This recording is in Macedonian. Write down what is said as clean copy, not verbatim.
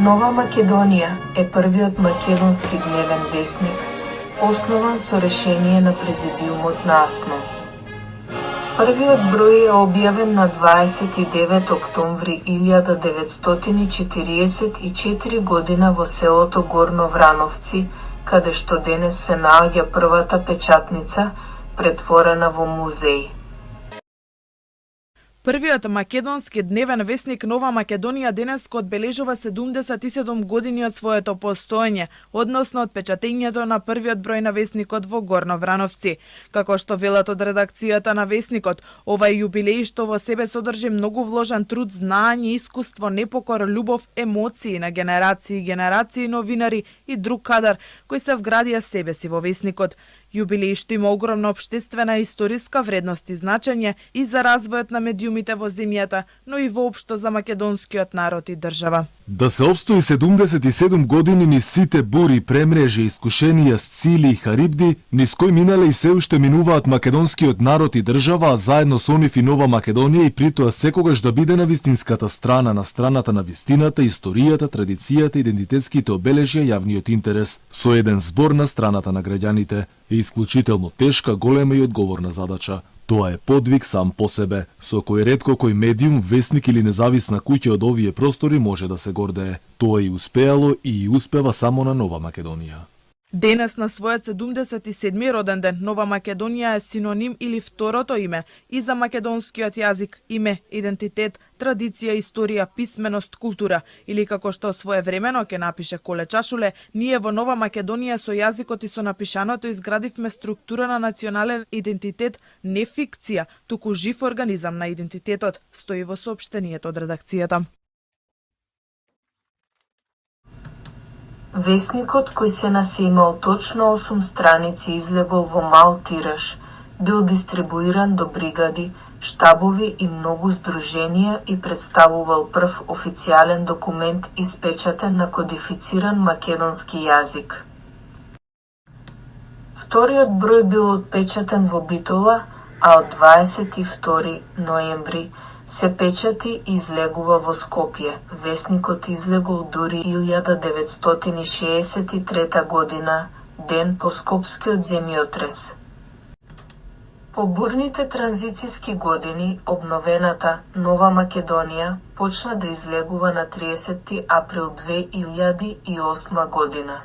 Нова Македонија е првиот македонски дневен весник, основан со решение на Президиумот на АСНО. Првиот број е објавен на 29 октомври 1944 година во селото Горно Врановци, каде што денес се наоѓа првата печатница, претворена во музеј. Првиот македонски дневен весник Нова Македонија денеска одбележува 77 години од своето постоење, односно од печатењето на првиот број на весникот во Горно Врановци. Како што велат од редакцијата на весникот, овај јубилеј што во себе содржи многу вложен труд, знаење, искуство, непокор, љубов, емоции на генерации и генерации новинари и друг кадар кои се вградија себе си во весникот. Јубилеј што има огромна општествена и историска вредност и значење и за развојот на медиумите во земјата, но и воопшто за македонскиот народ и држава. Да се обстои 77 години низ сите бури, премрежи, искушенија, Сцили и Харибди, низ кои минале и се уште минуваат македонскиот народ и држава, а заедно со нив и Нова Македонија, и притоа секогаш да биде на вистинската страна, на страната на вистината, историјата, традицијата, идентитетските обележја, јавниот интерес, со еден збор на страната на граѓаните. Е исклучително тешка, голема и одговорна задача. Тоа е подвиг сам по себе, со кој ретко кој медиум, весник или независна куќа од овие простори може да се гордее. Тоа и успеало и успева само на Нова Македонија. Денес на својот 77 роден ден, Нова Македонија е синоним или второто име и за македонскиот јазик, име, идентитет, традиција, историја, писменост, култура, или како што своевремено ќе напише Коле Чашуле, ние во Нова Македонија со јазикот и со напишаното изградивме структура на национален идентитет, не фикција, туку жив организам на идентитетот, стои во соопштението од редакцијата. Весникот, кој се нас имал точно 8 страници, излегол во мал тираж, бил дистрибуиран до бригади, штабови и многу здруженија и представувал прв официјален документ испечатен на кодифициран македонски јазик. Вториот број бил отпечатен во Битола, а од 22 ноември се печати и излегува во Скопје. Весникот излегол дури 1963 година, ден по Скопскиот земјотрес. По бурните транзициски години, обновената Нова Македонија почна да излегува на 30 април 2008 година.